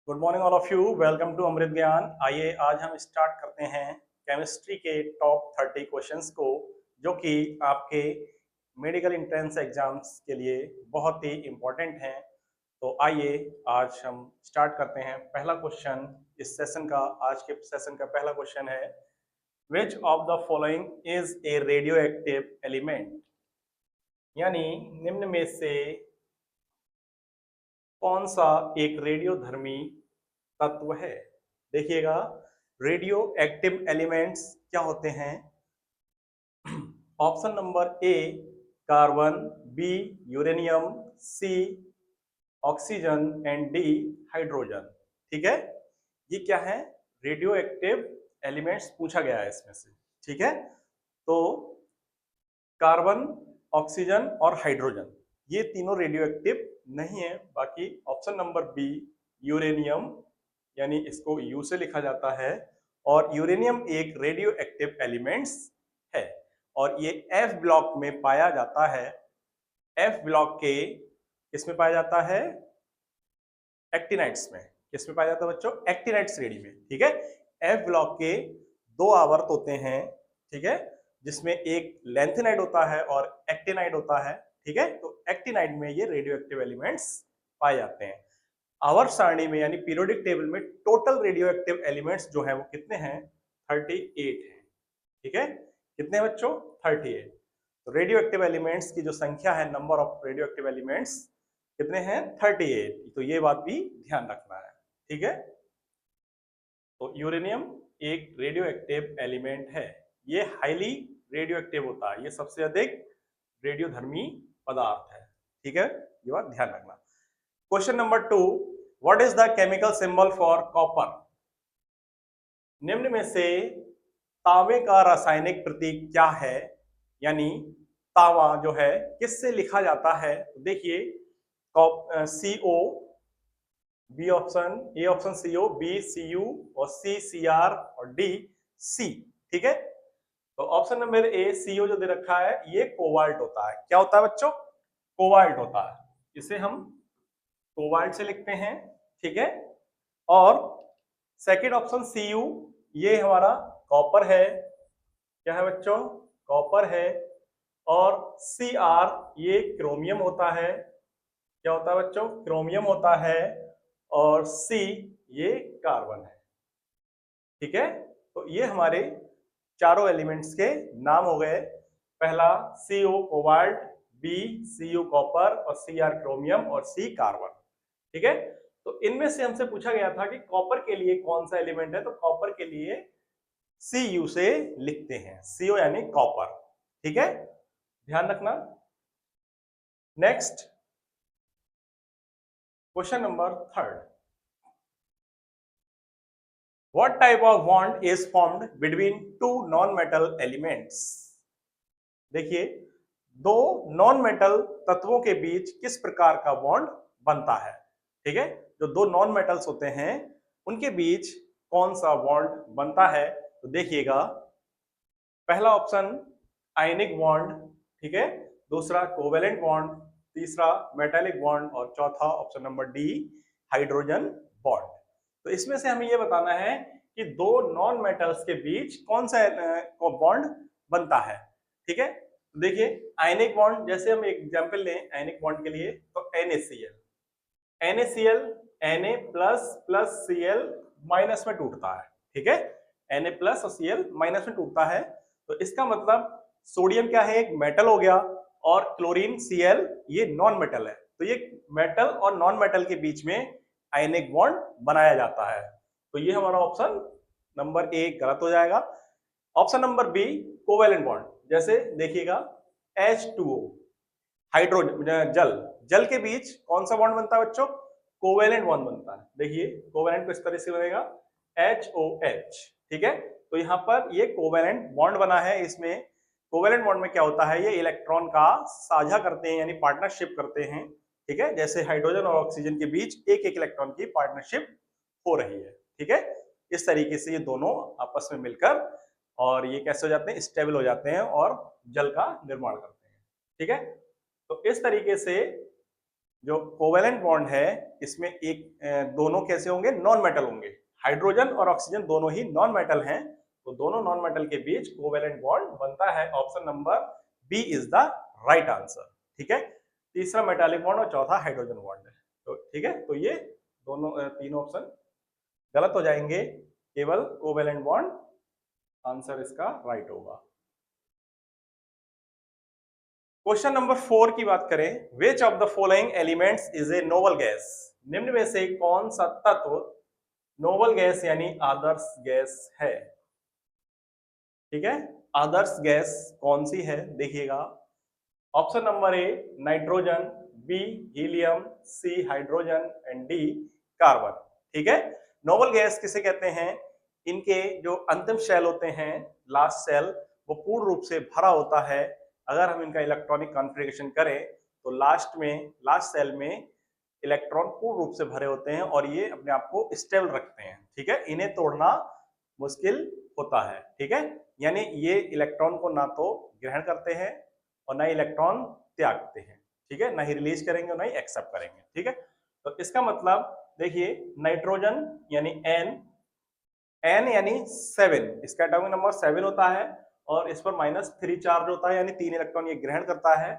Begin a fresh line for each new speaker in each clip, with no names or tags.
Good morning all of you. Welcome to Amrit Gyan. आइए आज हम स्टार्ट करते हैं केमिस्ट्री के टॉप 30 क्वेश्चंस को, जो कि आपके मेडिकल एंट्रेंस एग्जाम्स के लिए बहुत ही इम्पोर्टेंट हैं। तो आइए आज हम स्टार्ट करते हैं। पहला क्वेश्चन इस सेशन का, आज के सेशन का पहला क्वेश्चन है, विच of the following is A radio active element. यानी निम्न में से कौन सा एक रेडियोधर्मी तत्व है। देखिएगा, रेडियो एक्टिव एलिमेंट्स क्या होते हैं। Option number A carbon, B uranium, C oxygen and D hydrogen. ठीक है, ये क्या है, रेडियो एक्टिव एलिमेंट्स पूछा गया है इसमें से। ठीक है, तो कार्बन, ऑक्सीजन और हाइड्रोजन ये तीनों रेडियो एक्टिव नहीं है। बाकी ऑप्शन नंबर बी यूरेनियम, यानी इसको यू से लिखा जाता है, और यूरेनियम एक रेडियो एक्टिव एलिमेंट्स है और ये एफ ब्लॉक में पाया जाता है। एफ ब्लॉक के किसमें पाया जाता है, एक्टिनाइड्स में। किसमें पाया जाता है बच्चों, एक्टिनाइड श्रेणी में। ठीक है, एफ ब्लॉक के दो आवर्त होते हैं। ठीक है, जिसमें एक लेंथेनाइड होता है और एक्टिनाइड होता है। ठीक है, तो एक्टिनाइड में ये रेडियो एक्टिव एलिमेंट्स पाए जाते हैं। आवर्त सारणी में यानी पीरियोडिक टेबल में टोटल रेडियो एक्टिव एलिमेंट्स जो है वो कितने हैं, 38 है। ठीक है, कितने बच्चों, 38। तो रेडियो एक्टिव एलिमेंट्स की जो संख्या है, number of radio active elements कितने हैं, 38। तो ये बात भी ध्यान रखना है। ठीक है, तो यूरेनियम एक रेडियो एक्टिव एलिमेंट है। ये हाईली रेडियो एक्टिव होता है, ये सबसे अधिक रेडियोधर्मी पदार्थ है। ठीक है, ये बात ध्यान रखना। Question number 2, what is the chemical symbol for copper. निम्न में से तांबे का रासायनिक प्रतीक क्या है। यानी तांबा जो है किससे लिखा जाता है। देखिए, CO, B option, A option CO, B Cu और सी Cr और डी C। ठीक है, तो ऑप्शन नंबर ए CO जो दे रखा है ये कोबाल्ट होता है। क्या होता है बच्चों, कोबाल्ट होता है। इसे हम कोबाल्ट से लिखते हैं। ठीक है, और सेकेंड ऑप्शन Cu ये हमारा कॉपर है। क्या है बच्चों, कॉपर है। और Cr ये क्रोमियम होता है। क्या होता है बच्चों, क्रोमियम होता है। और C ये कार्बन है। ठीक है, तो ये हमारे चारों एलिमेंट्स के नाम हो गए। पहला CO cobalt, B Cu copper और Cr क्रोमियम और C कार्बन। ठीक है, तो इनमें से हमसे पूछा गया था कि कॉपर के लिए कौन सा एलिमेंट है, तो कॉपर के लिए Cu से लिखते हैं, CO यानी कॉपर। ठीक है, ध्यान रखना। Next question number 3, what type of bond is formed between two non-metal elements। देखिए, दो नॉन मेटल तत्वों के बीच किस प्रकार का बॉन्ड बनता है। ठीक है, जो दो नॉन मेटल्स होते हैं उनके बीच कौन सा बॉन्ड बनता है। तो देखिएगा, पहला ऑप्शन आयनिक बॉन्ड, ठीक है, दूसरा कोवेलेंट बॉन्ड, तीसरा मेटालिक बॉन्ड और चौथा option number D hydrogen bond. तो इसमें से हमें यह बताना है कि दो नॉन मेटल्स के बीच कौन सा बॉन्ड बनता है। ठीक है, तो देखिए आयनिक बॉन्ड, जैसे हम एक एग्जांपल लें आयनिक बॉन्ड के लिए, तो NaCl, NaCl Na plus plus Cl minus में टूटता है। ठीक है, Na प्लस और Cl माइनस में टूटता है। तो इसका मतलब सोडियम क्या है, एक मेटल हो गया, और क्लोरीन Cl ये नॉन मेटल है। तो ये मेटल और नॉन मेटल के बीच में आयनिक बॉन्ड बनाया जाता है। तो ये हमारा ऑप्शन नंबर ए गलत हो जाएगा। Option number B covalent bond, जैसे देखिएगा H2O हाइड्रोजन, जल के बीच कौन सा बॉन्ड बनता है बच्चों, कोवेलेंट बॉन्ड बनता है। देखिए कोवेलेंट को इस तरह से बनेगा HOH। ठीक है, तो यहाँ पर ये कोवेलेंट बॉन्ड बना है। इसमें कोवेलेंट बॉन्ड में क्या होता है, ये इलेक्ट्रॉन का साझा करते हैं यानी पार्टनरशिप करते हैं। ठीक है, जैसे हाइड्रोजन और ऑक्सीजन के बीच एक एक इलेक्ट्रॉन की पार्टनरशिप हो रही है। ठीक है, इस तरीके से ये दोनों आपस में मिलकर और ये कैसे हो जाते हैं, स्टेबल हो जाते हैं और जल का निर्माण करते हैं। ठीक है, तो इस तरीके से जो कोवेलेंट बॉन्ड है इसमें एक दोनों कैसे होंगे, नॉन मेटल होंगे। हाइड्रोजन और ऑक्सीजन दोनों ही नॉन मेटल हैं, तो दोनों नॉन मेटल के बीच कोवेलेंट बॉन्ड बनता है। Option number B is the right answer. ठीक है, तीसरा मेटालिक बॉन्ड और चौथा हाइड्रोजन बॉन्ड है। तो ठीक है, तो ये दोनों तीनों ऑप्शन गलत हो जाएंगे, केवल कोवेलेंट बॉन्ड आंसर इसका राइट होगा। क्वेश्चन नंबर 4 की बात करें, विच of the following elements is a noble gas? निम्न में से कौन सा तत्व नोबल गैस यानी आदर्श गैस है? ठीक है, आदर्श गैस कौन सी है देखिएगा। Option number A nitrogen, B helium, C hydrogen and D carbon. ठीक है, नोबल गैस किसे कहते हैं? इनके जो अंतिम शेल होते हैं, लास्ट शेल, वो पूर्ण रूप से भरा होता है। अगर हम इनका इलेक्ट्रॉनिक कॉन्फ़िगरेशन करें तो लास्ट सेल में इलेक्ट्रॉन पूर्ण रूप से भरे होते हैं और ये अपने आप को स्टेबल रखते हैं। ठीक है, इन्हें तोड़ना मुश्किल होता है। ठीक है, यानी ये इलेक्ट्रॉन को ना तो ग्रहण करते हैं और ना इलेक्ट्रॉन त्यागते हैं। ठीक है, ना ही रिलीज करेंगे और ना ही एक्सेप्ट करेंगे। ठीक है, तो इसका मतलब देखिए, नाइट्रोजन यानी एन यानी 7, इसका एटॉमिक नंबर 7 होता है और इस पर -3 चार्ज होता है, यानी 3 इलेक्ट्रॉन ये ग्रहण करता है,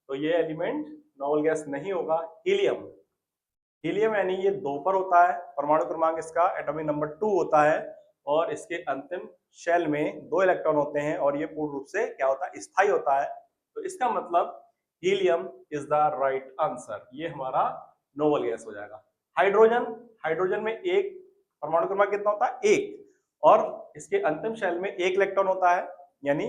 तो ये एलिमेंट नोबल गैस नहीं होगा। हीलियम यानी ये 2 पर होता है, परमाणु क्रमांक इसका एटॉमिक नंबर 2 होता है और इसके अंतिम शेल में 2 इलेक्ट्रॉन होते हैं और ये पूर्ण रूप से क्या होता है, स्थायी होता है। तो इसका मतलब helium is the right answer, ये हमारा नोबल गैस हो जाएगा। हाइड्रोजन में एक परमाणु क्रमांक कितना होता है, 1, और इसके अंतिम शेल में 1 इलेक्ट्रॉन होता है, यानी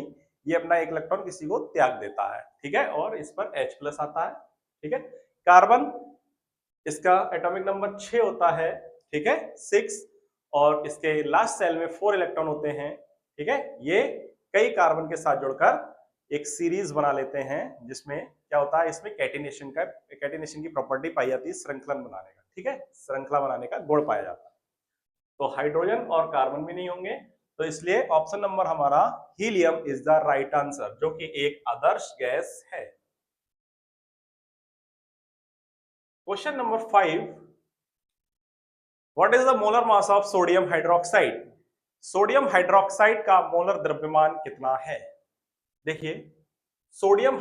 ये अपना 1 इलेक्ट्रॉन किसी को त्याग देता है। ठीक है, और इस पर H+ आता है। ठीक है, कार्बन, इसका एटॉमिक नंबर 6 होता है। ठीक है, 6, और इसके लास्ट सेल में 4 इलेक्ट्रॉन होते हैं। ठीक है, ये कई कार्बन के साथ जुड़कर एक सीरीज बना लेते हैं, जिसमें क्या होता है, इसमें कैटिनेशन की प्रॉपर्टी पाई जाती है, श्रृंखलन बनाने का। ठीक है, श्रृंखला बनाने का गुण पाया जाता है। तो हाइड्रोजन और कार्बन भी नहीं होंगे, तो इसलिए ऑप्शन नंबर हमारा helium is the right answer, जो कि एक आदर्श गैस है। Question number 5, what is the molar mass of sodium hydroxide? Sodium hydroxide का मोलर द्रव्यमान कितना है? देखिए, सोडियम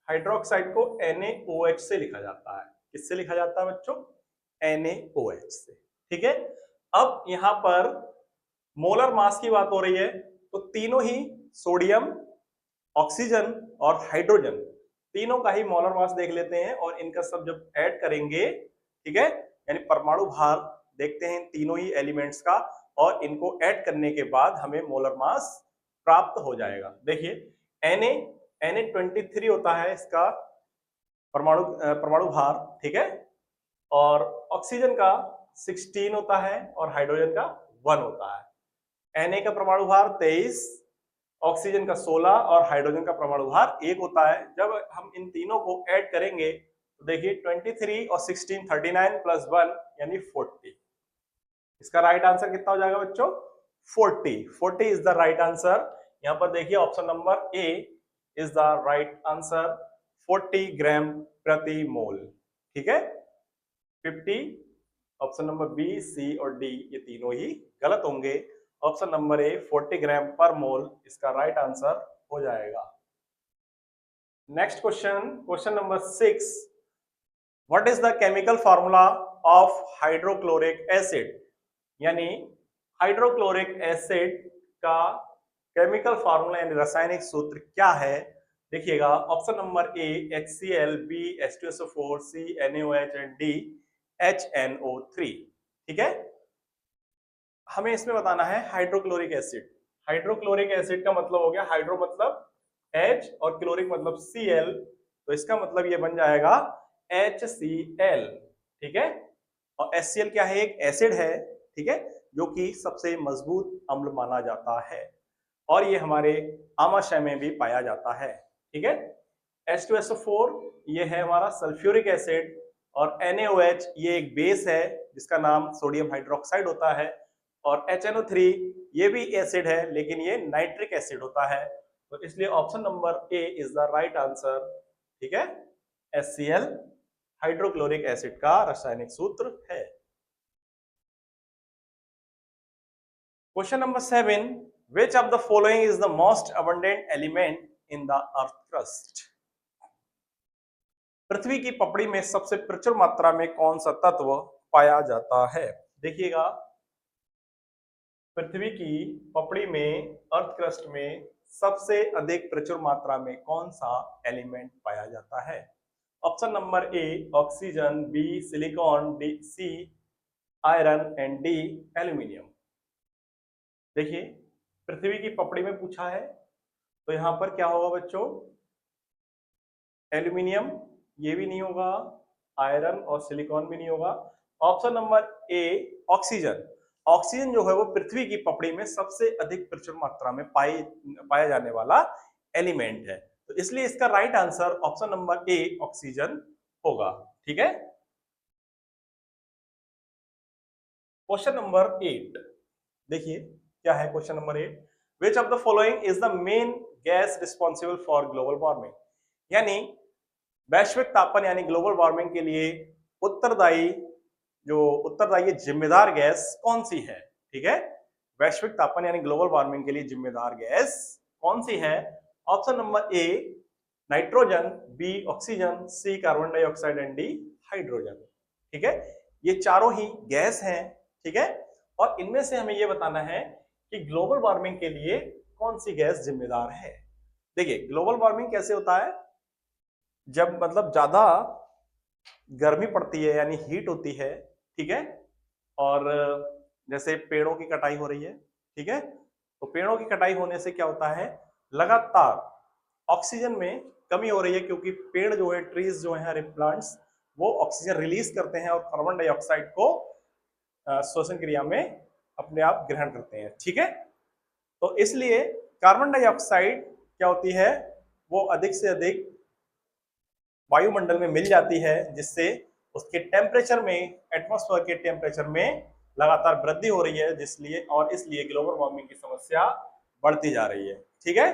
हाइड्रोक्साइड को NaOH से लिखा जाता है। किससे लिखा जाता है बच्चों? NaOH से। ठीक है, अब यहां पर मोलर मास की बात हो रही है, तो तीनों ही सोडियम, ऑक्सीजन और हाइड्रोजन, तीनों का ही मोलर मास देख लेते हैं और इनका सब जब ऐड करेंगे, ठीक है, यानी परमाणु भार देखते हैं तीनों ही एलिमेंट्स का, और इनको ऐड करने के बाद हमें मोलर मास प्राप्त हो जाएगा। देखिए, Na23 होता है इसका परमाणु भार। ठीक है, और ऑक्सीजन का 16 होता है और हाइड्रोजन का 1 होता है। Na का परमाणु भार 23, ऑक्सीजन का 16 और हाइड्रोजन का परमाणु भार 1 होता है। जब हम इन तीनों को ऐड करेंगे तो देखिए 23 और 16 39 प्लस 1 यानी 40। इसका राइट आंसर कितना हो जाएगा बच्चों? 40 इज द राइट आंसर। यहां पर देखिए option number A is the right answer, 40 ग्राम प्रति मोल। ठीक है, 50, ऑप्शन नंबर बी, सी और डी ये तीनों ही गलत होंगे। ऑप्शन नंबर ए 40 ग्राम पर मोल इसका राइट आंसर हो जाएगा। Next question number 6, what is the chemical formula of hydrochloric acid? यानी हाइड्रोक्लोरिक एसिड का केमिकल फॉर्मूला यानी रासायनिक सूत्र क्या है? देखिएगा, option number A HCl, B H2SO4, C NaOH and D HNO3। ठीक है, हमें इसमें बताना है हाइड्रोक्लोरिक एसिड। हाइड्रोक्लोरिक एसिड का मतलब हो गया, हाइड्रो मतलब H और क्लोरिक मतलब Cl, तो इसका मतलब ये बन जाएगा HCl। ठीक है, और HCl क्या है? एक एसिड है। ठीक है, जो कि सबसे मजबूत अम्ल माना जाता है और ये हमारे आमाशय में भी पाया जाता है। ठीक है, H2SO4 ये है हमारा सल्फ्यूरिक एसिड, और NaOH ये एक बेस है जिसका नाम सोडियम हाइड्रोक्साइड होता है, और HNO3 ये भी एसिड है लेकिन ये नाइट्रिक एसिड होता है। तो इसलिए option number A is the right answer. ठीक है, HCl हाइड्रोक्लोरिक एसिड का रासायनिक सूत्र है। Question number 7, which of the following is the most abundant element in the earth crust? पृथ्वी की पपड़ी में सबसे प्रचुर मात्रा में कौन सा तत्व पाया जाता है? देखिएगा, पृथ्वी की पपड़ी में, अर्थ क्रस्ट में सबसे अधिक प्रचुर मात्रा में कौन सा एलिमेंट पाया जाता है? Option number A oxygen, B silicon, D C iron and D aluminium. देखिए, पृथ्वी की पपड़ी में पूछा है तो यहां पर क्या होगा बच्चों? एल्यूमिनियम, ये भी नहीं होगा, आयरन और सिलिकॉन भी नहीं होगा। Option number A oxygen. Oxygen जो है वो पृथ्वी की पपड़ी में सबसे अधिक प्रचुर मात्रा में पाया जाने वाला एलिमेंट है, तो इसलिए इसका right answer option number A oxygen होगा। ठीक है, क्वेश्चन नंबर 8 देखिए क्या है। Question number 8, which of the following is the main gas responsible for global warming? यानी वैश्विक तापन यानी ग्लोबल वार्मिंग के लिए उत्तरदायी जिम्मेदार गैस कौन सी है? ठीक है, वैश्विक तापन यानी ग्लोबल वार्मिंग के लिए जिम्मेदार गैस कौन सी है? Option number A nitrogen, B oxygen, C carbon dioxide and D hydrogen. ठीक है, ये चारों ही गैस हैं। ठीक है, और इनमें से हमें यह बताना है कि ग्लोबल वार्मिंग के लिए कौन सी गैस जिम्मेदार है। देखिए, ग्लोबल वार्मिंग कैसे होता है? जब मतलब ज्यादा गर्मी पड़ती है यानी हीट होती है, ठीक है, और जैसे पेड़ों की कटाई हो रही है, ठीक है, तो पेड़ों की कटाई होने से क्या होता है? लगातार ऑक्सीजन में कमी हो रही है, क्योंकि पेड़ जो है, ट्रीज जो है, हरे प्लांट्स, वो ऑक्सीजन रिलीज करते हैं और कार्बन डाइऑक्साइड को श्वसन क्रिया में अपने आप ग्रहण करते हैं। ठीक है, तो इसलिए कार्बन डाइऑक्साइड क्या होती है? वो अधिक से अधिक वायुमंडल में मिल जाती है, जिससे उसके टेम्परेचर में, एटमॉस्फेयर के टेम्परेचर में लगातार वृद्धि हो रही है, इसलिए ग्लोबल वार्मिंग की समस्या बढ़ती जा रही है। ठीक है,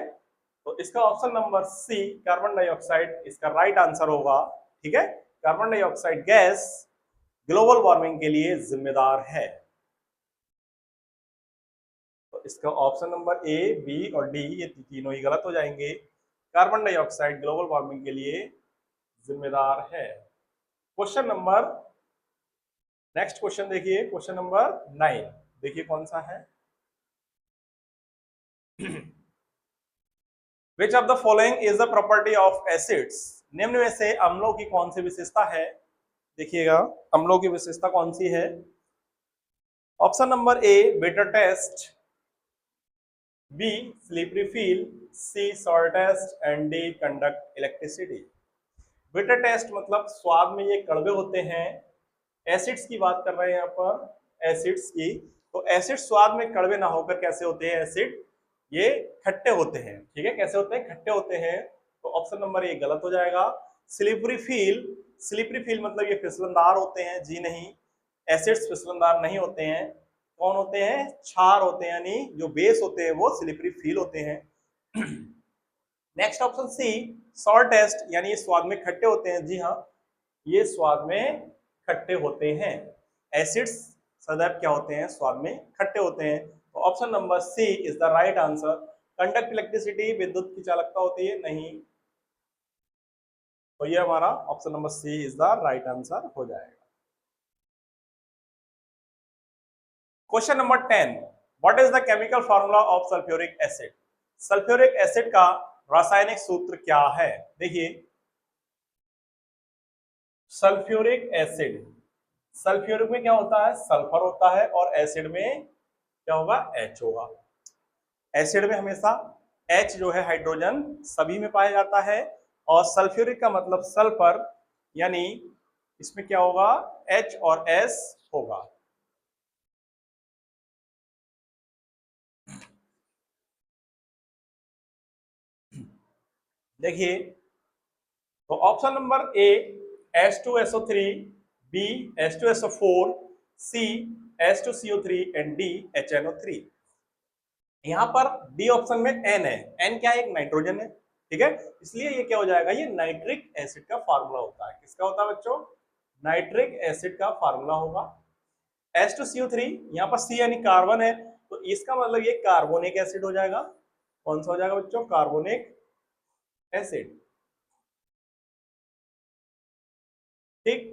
तो इसका option number C carbon dioxide इसका राइट आंसर होगा। ठीक है, carbon dioxide gas global warming के लिए जिम्मेदार है। तो इसका ऑप्शन नंबर ए, बी और डी ये तीनों ही गलत हो जाएंगे। कार्बन डाइऑक्साइड ग्लोबल वार्मिंग के लिए जिम्मेदार है। नेक्स्ट क्वेश्चन देखिए, क्वेश्चन नंबर 9 देखिए कौन सा है। विच of the following is the property of acids? निम्न में से अम्लों की कौन सी विशेषता है? देखिएगा, अम्लों की विशेषता कौन सी है? Option number A bitter taste, B slippery feel, C salt taste and D conduct electricity. Bitter taste मतलब स्वाद में ये कड़वे होते हैं। एसिड्स की बात कर रहे हैं यहाँ पर, एसिड्स की, तो एसिड स्वाद में कड़वे ना होकर कैसे होते हैं? एसिड ये खट्टे होते हैं। ठीक है, कैसे होते हैं? खट्टे होते हैं। तो ऑप्शन नंबर ए गलत हो जाएगा। स्लिपरी फील मतलब ये फिसलनदार होते हैं। जी नहीं, एसिड्स फिसलनदार नहीं होते हैं। कौन होते हैं? क्षार होते हैं, यानी जो बेस होते हैं वो स्लिपरी फील होते हैं। Next option C salt test, यानी ये स्वाद में खट्टे होते हैं। जी हाँ, ये स्वाद में खट्टे होते हैं। एसिड्स सदैव क्या होते हैं? स्वाद में खट्टे होते हैं। तो option number C is the right answer. Conduct electricity, विद्युत की चालकता होती है? नहीं, तो ये हमारा option number C is the right answer हो जाएगा। Question number 10, what is the chemical formula of sulphuric acid? Sulphuric acid का रासायनिक सूत्र क्या है? देखिए, सल्फ्यूरिक एसिड, सल्फ्यूरिक में क्या होता है? सल्फर होता है, और एसिड में क्या होगा? H होगा। एसिड में हमेशा H जो है हाइड्रोजन सभी में पाया जाता है, और सल्फ्यूरिक का मतलब सल्फर, यानी इसमें क्या होगा? H और S होगा। देखिए, तो option number A H2SO3, B H2SO4, C H2CO3 and D HNO3। यहाँ पर डी ऑप्शन में एन है, एन क्या है, एक नाइट्रोजन है, ठीक है, इसलिए ये क्या हो जाएगा, ये नाइट्रिक एसिड का फार्मूला होता है। किसका होता है बच्चों, नाइट्रिक एसिड का फार्मूला होगा। H2CO3, यहाँ पर C यानी कार्बन है, तो इसका मतलब ये कार्बोनिक एसिड हो जाएगा। कौन सा हो जाएगा बच्चों, कार्बोनिक एसिड, ठीक।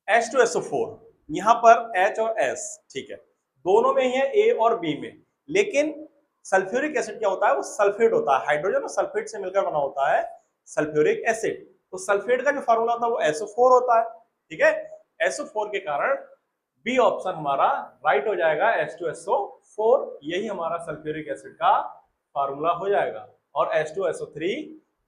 H2SO4, यहाँ पर H और S, ठीक है, दोनों में ही है, A और B में, लेकिन सल्फ्यूरिक एसिड क्या होता है, वो सल्फेट होता है, हाइड्रोजन और सल्फेट से मिलकर बना होता है सल्फ्यूरिक एसिड। तो सल्फेट का जो फार्मूला होता है वो SO4 होता है, ठीक है। SO4 के कारण बी ऑप्शन हमारा राइट हो जाएगा, H2SO4, यही हमारा सल्फ्यूरिक एसिड का फार्मूला हो जाएगा, और H2SO3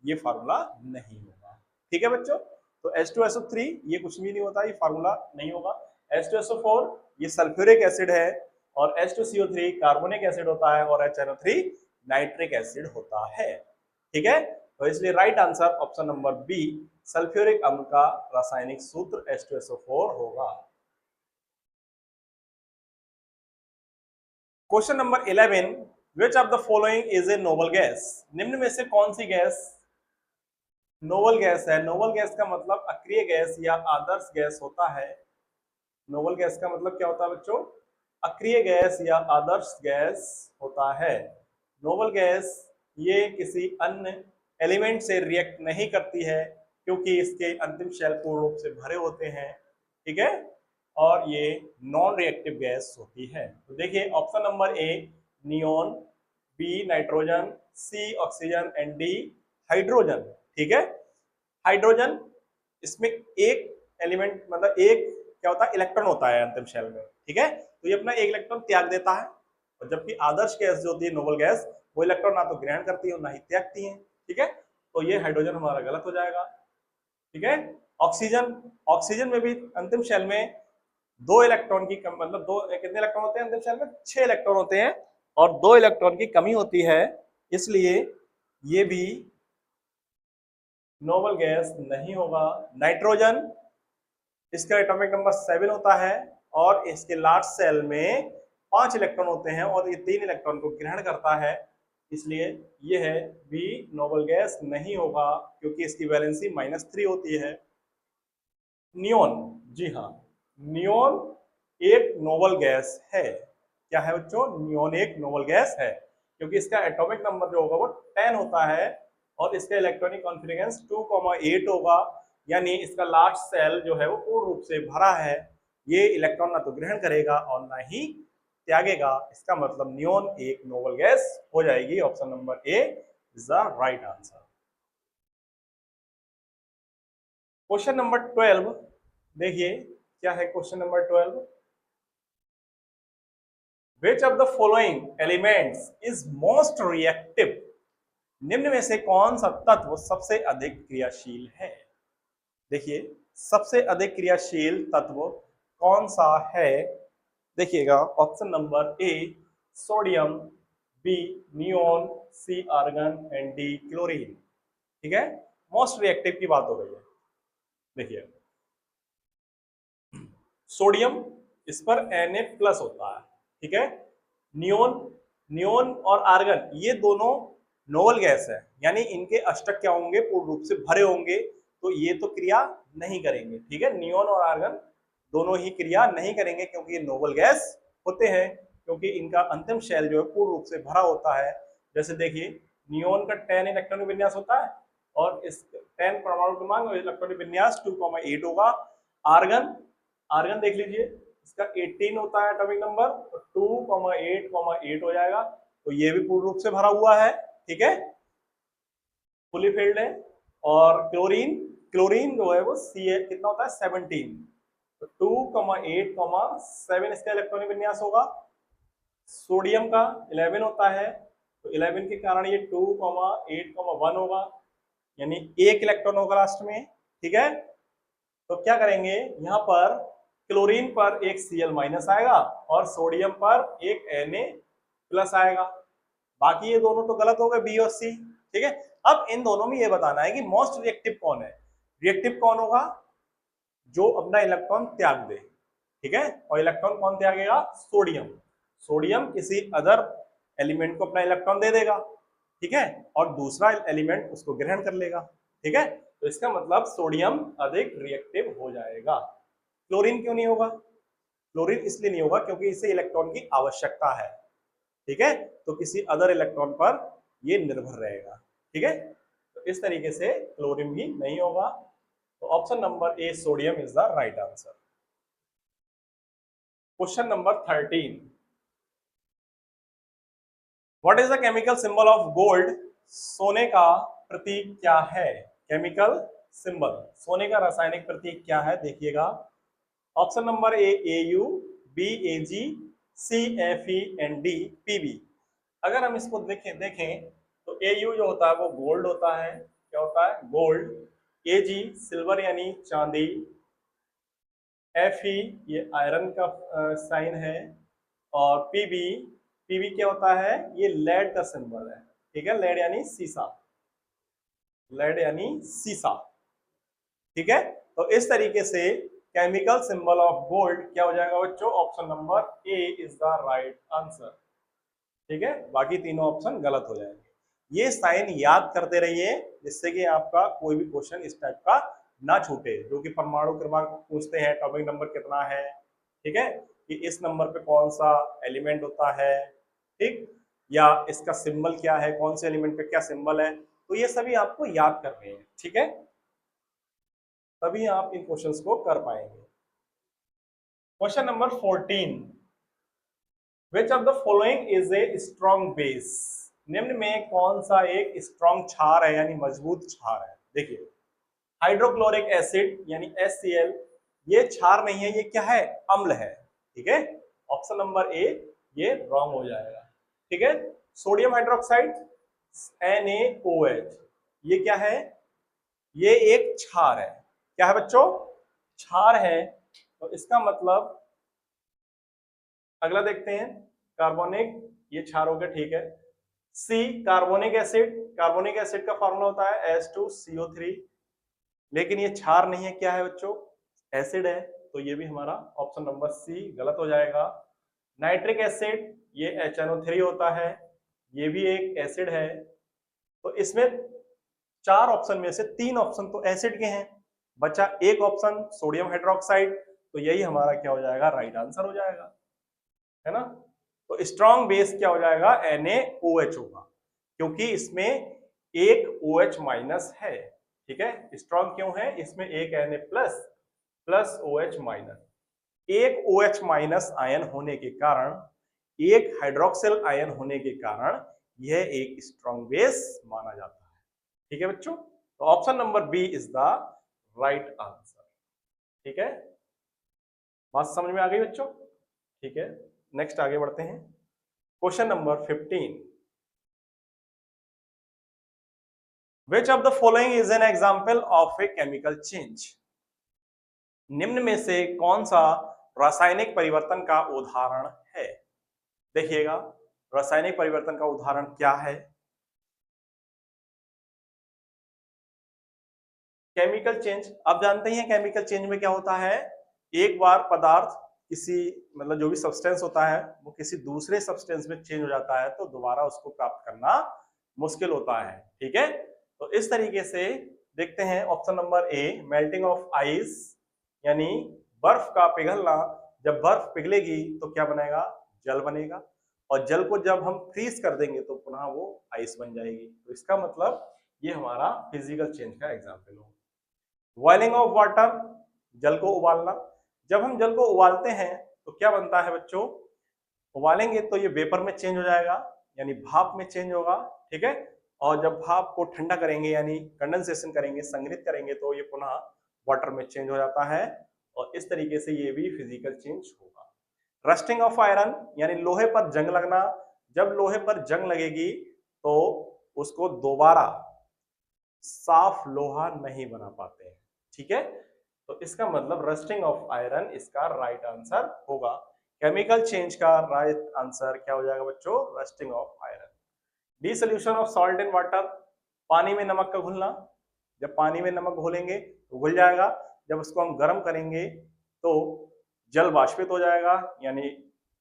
ये फार्मूला नहीं होगा, ठीक है बच्चों। तो H2SO3 ये कुछ भी नहीं होता, ये फार्मूला नहीं होगा। H2SO4 ये सल्फ्यूरिक एसिड है, और H2CO3 कार्बोनिक एसिड होता है, और HNO3 नाइट्रिक एसिड होता है, ठीक है। तो इसलिए right answer option number B, sulphuric अम्ल का रासायनिक सूत्र H2SO4 होगा। Question number 11, which of the following is a noble gas, निम्न में से कौन सी गैस नोबल गैस है। नोबल गैस का मतलब अक्रिय गैस या आदर्श गैस होता है। नोबल गैस का मतलब क्या होता है बच्चों, अक्रिय गैस या आदर्श गैस होता है। नोबल गैस ये किसी अन्य एलिमेंट से रिएक्ट नहीं करती है, क्योंकि इसके अंतिम शेल पूर्ण रूप से भरे होते हैं, ठीक है, और ये नॉन रिएक्टिव गैस होती है। तो देखिए option number A neon, B nitrogen, C oxygen and D hydrogen, ठीक है। हाइड्रोजन, इसमें एक एलिमेंट मतलब एक क्या होता है, इलेक्ट्रॉन होता है अंतिम शेल में, ठीक है, तो ये अपना एक इलेक्ट्रॉन त्याग देता है, और जबकि आदर्श गैस जो होती है नोबल गैस, वो इलेक्ट्रॉन ना तो ग्रहण करती है और ना ही त्यागती है, ठीक है। तो ये हाइड्रोजन हमारा गलत हो जाएगा, ठीक है। ऑक्सीजन, ऑक्सीजन में भी अंतिम शेल में दो इलेक्ट्रॉन की कम, मतलब दो कितने इलेक्ट्रॉन होते हैं अंतिम शेल में, 6 इलेक्ट्रॉन होते हैं, और 2 इलेक्ट्रॉन की कमी होती है, इसलिए ये भी नोबल गैस नहीं होगा। नाइट्रोजन, इसका एटॉमिक नंबर 7 होता है, और इसके लास्ट सेल में 5 इलेक्ट्रॉन होते हैं, और ये 3 इलेक्ट्रॉन को ग्रहण करता है, इसलिए ये है बी नोबल गैस नहीं होगा, क्योंकि इसकी वैलेंसी -3 होती है। नियोन, जी हाँ, नियोन एक नोबल गैस है। क्या है बच्चों, नियोन एक नोबल गैस है, क्योंकि इसका एटॉमिक नंबर जो होगा वो 10 होता है, और इसका इलेक्ट्रॉनिक कॉन्फिगरेशन 2,8 होगा, यानी इसका लास्ट सेल जो है वो पूर्ण रूप से भरा है, ये इलेक्ट्रॉन ना तो ग्रहण करेगा और ना ही त्यागेगा, इसका मतलब नियोन एक नोबल गैस हो जाएगी। Option number A is the right answer. Question number 12 देखिए, क्या है question number 12, which of the following elements is most reactive, निम्न में से कौन सा तत्व सबसे अधिक क्रियाशील है। देखिए सबसे अधिक क्रियाशील तत्व कौन सा है, देखिएगा option number A sodium, B neon, C argon and D chlorine, ठीक है। मोस्ट रिएक्टिव की बात हो रही है, देखिए सोडियम, इस पर Na+ होता है, ठीक है। नियोन, नियोन और आर्गन ये दोनों नोबल गैस है, यानी इनके अष्टक क्या होंगे, पूर्ण रूप से भरे होंगे, तो ये तो क्रिया नहीं करेंगे, ठीक है। नियोन और आर्गन दोनों ही क्रिया नहीं करेंगे, क्योंकि ये नोबल गैस होते हैं, क्योंकि इनका अंतिम शेल जो है पूर्ण रूप से भरा होता है। जैसे देखिए नियोन का 10 इलेक्ट्रॉनिक विन्यास होता है, और इस 10 परमाणु क्रमांक इलेक्ट्रॉनिक विन्यास 2,8 होगा। आर्गन, आर्गन देख लीजिए, इसका 18 होता है एटॉमिक नंबर, तो 2,8,8 हो जाएगा, तो ये भी पूर्ण रूप से भरा हुआ है, ठीक है, फुली फिल्ड है। और क्लोरीन, क्लोरीन जो है वो सी कितना होता है 17, तो 2,8,7 इसका इलेक्ट्रॉनिक विन्यास होगा। सोडियम का 11 होता है, तो 11 के कारण ये 2,8,1 होगा, यानी एक इलेक्ट्रॉन होगा लास्ट में, ठीक है। तो क्या करेंगे, यहाँ पर क्लोरीन पर एक Cl- आएगा, और सोडियम पर एक Na+ आएगा, बाकी ये दोनों तो गलत हो गए, बी और सी, ठीक है। अब इन दोनों में ये बताना है कि मोस्ट रिएक्टिव कौन है। रिएक्टिव कौन होगा, जो अपना इलेक्ट्रॉन त्याग दे, ठीक है, और इलेक्ट्रॉन कौन त्यागेगा, सोडियम। सोडियम किसी अदर एलिमेंट को अपना इलेक्ट्रॉन दे देगा, ठीक है, और दूसरा एलिमेंट उसको ग्रहण कर लेगा, ठीक है। तो इसका मतलब सोडियम अधिक रिएक्टिव हो जाएगा। क्लोरीन क्यों नहीं होगा? क्लोरीन इसलिए नहीं होगा क्योंकि इसे इलेक्ट्रॉन की आवश्यकता है, ठीक है, तो किसी अदर इलेक्ट्रॉन पर ये निर्भर रहेगा, ठीक है। तो इस तरीके से क्लोरीन भी नहीं होगा। तो option number A sodium is the right answer. Question number 13, what is the chemical symbol of gold? सोने का प्रतीक क्या है? केमिकल सिंबल, सोने का रासायनिक प्रतीक क्या है? देखिएगा, option number A AU, B AG, C FE and D PB। अगर हम इसको देखें तो AU जो होता है वो गोल्ड होता है, क्या होता है? गोल्ड। AG सिल्वर यानी चांदी, FE ये आयरन का साइन है, और PB क्या होता है? ये लेड का सिंबल है, ठीक है, लेड यानी सीसा, लेड यानी सीसा, ठीक है। तो इस तरीके से केमिकल सिंबल ऑफ गोल्ड क्या हो जाएगा बच्चों? Option number A is the right answer, ठीक है, बाकी तीनों ऑप्शन गलत हो जाएंगे। ये साइन याद करते रहिए जिससे कि आपका कोई भी क्वेश्चन इस टाइप का ना छूटे, जो कि परमाणु क्रमांक पूछते हैं, एटॉमिक नंबर कितना है, ठीक है, कि इस नंबर पे कौन सा एलिमेंट होता है, ठीक, या इसका सिंबल क्या है, कौन से एलिमेंट पे क्या सिंबल है, तो ये सभी आपको याद करने हैं, ठीक है, तभी आप इन क्वेश्चंस को कर पाएंगे। Question number 14, which of the following is a strong base? निम्न में कौन सा एक स्ट्रॉन्ग क्षार है, यानी मजबूत क्षार है? देखिए, हाइड्रोक्लोरिक एसिड यानी HCl, ये क्षार नहीं है, ये क्या है? अम्ल है, ठीक है, ऑप्शन नंबर ए ये रॉन्ग हो जाएगा, ठीक है। सोडियम हाइड्रोक्साइड NaOH, ये क्या है? ये एक क्षार है, क्या है बच्चों? क्षार है। तो इसका मतलब अगला देखते हैं, कार्बोनिक, ये क्षार हो गया, ठीक है। सी कार्बोनिक एसिड, कार्बोनिक एसिड का फॉर्मूला होता है H2CO3, लेकिन ये क्षार नहीं है, क्या है बच्चों? एसिड है, तो ये भी हमारा ऑप्शन नंबर सी गलत हो जाएगा। नाइट्रिक एसिड ये HNO3 होता है, ये भी एक एसिड है। तो इसमें 4 ऑप्शन में से 3 ऑप्शन तो एसिड के हैं, बचा एक ऑप्शन सोडियम हाइड्रोक्साइड, तो यही हमारा क्या हो जाएगा? राइट आंसर हो जाएगा, है ना। तो स्ट्रॉन्ग बेस क्या हो जाएगा? NaOH होगा, क्योंकि इसमें एक OH माइनस है, ठीक है। स्ट्रॉन्ग क्यों है? इसमें एक Na प्लस OH माइनस, एक OH माइनस आयन होने के कारण, एक हाइड्रोक्सिल आयन होने के कारण यह एक स्ट्रॉन्ग बेस माना जाता है, ठीक है बच्चों। तो option number B is the right answer, ठीक है, बात समझ में आ गई बच्चों? ठीक है, नेक्स्ट आगे बढ़ते हैं। Question number 15, which of the following is an example of a chemical change? निम्न में से कौन सा रासायनिक परिवर्तन का उदाहरण है? देखिएगा, रासायनिक परिवर्तन का उदाहरण क्या है? केमिकल चेंज, आप जानते हैं केमिकल चेंज में क्या होता है? एक बार पदार्थ किसी, मतलब जो भी सब्सटेंस होता है वो किसी दूसरे सब्सटेंस में चेंज हो जाता है, तो दोबारा उसको प्राप्त करना मुश्किल होता है, ठीक है। तो इस तरीके से देखते हैं, option number A melting of ice, यानी बर्फ का पिघलना। जब बर्फ पिघलेगी तो क्या बनेगा? जल बनेगा, और जल को जब हम फ्रीज कर देंगे तो पुनः वो आइस बन जाएगी। तो इसका मतलब ये हमारा फिजिकल चेंज का एग्जाम्पल हो। बॉइलिंग ऑफ वाटर, जल को उबालना। जब हम जल को उबालते हैं तो क्या बनता है बच्चों? उबालेंगे तो ये वेपर में चेंज हो जाएगा, यानी भाप में चेंज होगा, ठीक है। और जब भाप को ठंडा करेंगे यानी कंडेंसेशन करेंगे, संघनित करेंगे, तो ये पुनः वाटर में चेंज हो जाता है, और इस तरीके से ये भी फिजिकल चेंज होगा। रस्टिंग ऑफ आयरन, यानी लोहे पर जंग लगना। जब लोहे पर जंग लगेगी तो उसको दोबारा साफ लोहा नहीं बना पाते हैं, ठीक है। तो इसका मतलब रस्टिंग ऑफ आयरन इसका राइट आंसर होगा। केमिकल चेंज का राइट आंसर क्या हो जाएगा बच्चों? Rusting of iron. Dissolution of salt in water, पानी में नमक का घुलना। जब पानी में नमक घोलेंगे तो घुल जाएगा, जब उसको हम गर्म करेंगे तो जल वाष्पित हो जाएगा, यानी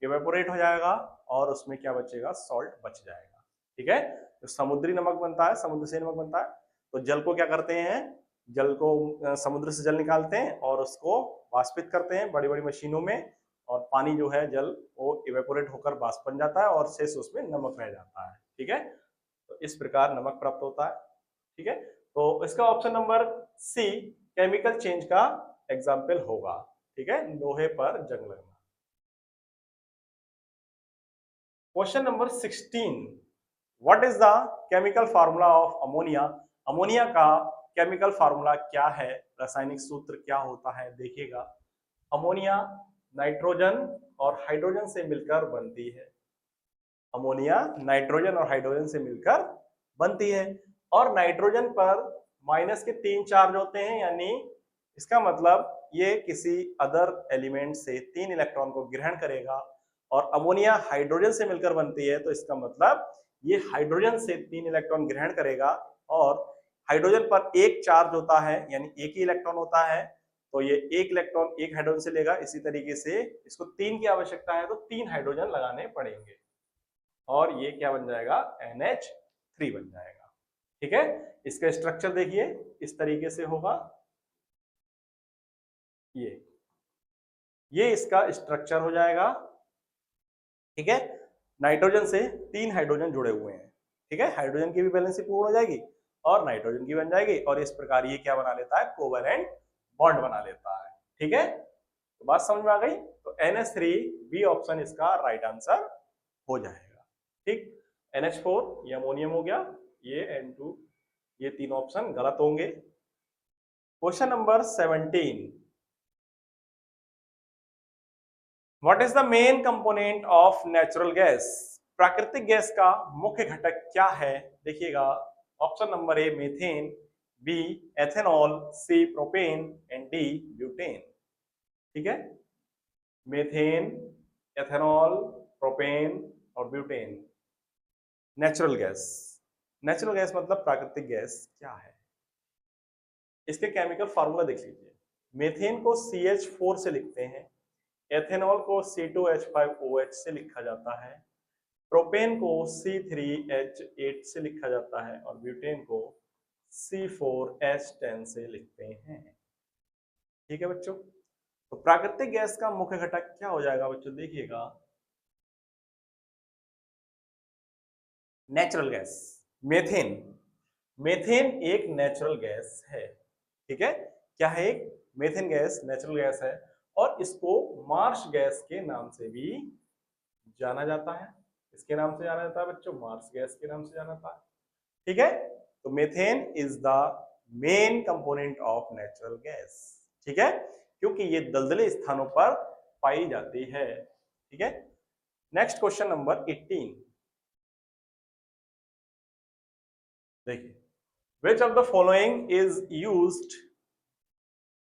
इवेपोरेट हो जाएगा, और उसमें क्या बचेगा, सॉल्ट बच जाएगा। ठीक है, तो समुद्री नमक बनता है, समुद्र से नमक बनता है। तो जल को क्या करते हैं, जल को समुद्र से जल निकालते हैं और उसको वाष्पित करते हैं बड़ी बड़ी मशीनों में, और पानी जो है जल वो इवेपोरेट होकर वाष्प बन जाता है और शेष उसमें नमक रह जाता है। ठीक है, तो इस प्रकार नमक प्राप्त होता है। ठीक है, तो इसका option number C chemical change का एग्जाम्पल होगा। ठीक है, लोहे पर जंग लगना। Question number 16, what is the chemical formula of ammonia. Ammonia का केमिकल फार्मूला क्या है, रासायनिक सूत्र क्या होता है, देखिएगा। अमोनिया नाइट्रोजन और हाइड्रोजन से मिलकर बनती है। अमोनिया नाइट्रोजन और हाइड्रोजन से मिलकर बनती है, और नाइट्रोजन पर माइनस के 3 चार्ज होते हैं, यानी इसका मतलब ये किसी अदर एलिमेंट से 3 इलेक्ट्रॉन को ग्रहण करेगा। और अमोनिया हाइड्रोजन से मिलकर बनती है, तो इसका मतलब ये हाइड्रोजन से 3 इलेक्ट्रॉन ग्रहण करेगा, और हाइड्रोजन पर 1 चार्ज होता है, यानी 1 ही इलेक्ट्रॉन होता है, तो ये 1 इलेक्ट्रॉन 1 हाइड्रोजन से लेगा। इसी तरीके से इसको 3 की आवश्यकता है, तो 3 हाइड्रोजन लगाने पड़ेंगे, और ये क्या बन जाएगा, NH3 बन जाएगा। ठीक है, इसका स्ट्रक्चर देखिए इस तरीके से होगा, ये इसका स्ट्रक्चर हो जाएगा। ठीक है, नाइट्रोजन से 3 हाइड्रोजन जुड़े हुए हैं। ठीक है, हाइड्रोजन की भी वैलेंसी पूर्ण हो जाएगी और नाइट्रोजन की बन जाएगी, और इस प्रकार ये क्या बना लेता है, कोवेलेंट बॉन्ड बना लेता है। ठीक है, तो बात समझ में आ गई। तो NH3 बी ऑप्शन इसका राइट आंसर हो जाएगा। ठीक, NH4 ये अमोनियम हो गया, ये N2, ये 3 ऑप्शन गलत होंगे। Question number 17, what is the main component of natural gas. प्राकृतिक गैस का मुख्य घटक क्या है, देखिएगा। Option number A methane, B ethanol, C propane and D butane. ठीक है, मीथेन, एथेनॉल, प्रोपेन और butane. Natural gas, natural gas मतलब प्राकृतिक गैस क्या है, इसके केमिकल फार्मूला देख लीजिए। मीथेन को CH4 से लिखते हैं, एथेनॉल को C2H5OH से लिखा जाता है, प्रोपेन को C3H8 से लिखा जाता है, और ब्यूटेन को C4H10 से लिखते हैं। ठीक है बच्चों, तो प्राकृतिक गैस का मुख्य घटक क्या हो जाएगा बच्चों, देखिएगा। Natural gas, methane. मेथेन एक नेचुरल गैस है। ठीक है, क्या है, एक मेथेन गैस नेचुरल गैस है, और इसको मार्श गैस के नाम से भी जाना जाता है। इसके नाम से जाना जाता है बच्चों, मार्श गैस के नाम से जाना जाता है। ठीक है, तो methane is the main component of natural gas. ठीक है, क्योंकि ये दलदले स्थानों पर पाई जाती है। ठीक है, नेक्स्ट क्वेश्चन नंबर 18, देखिए, which of the following is used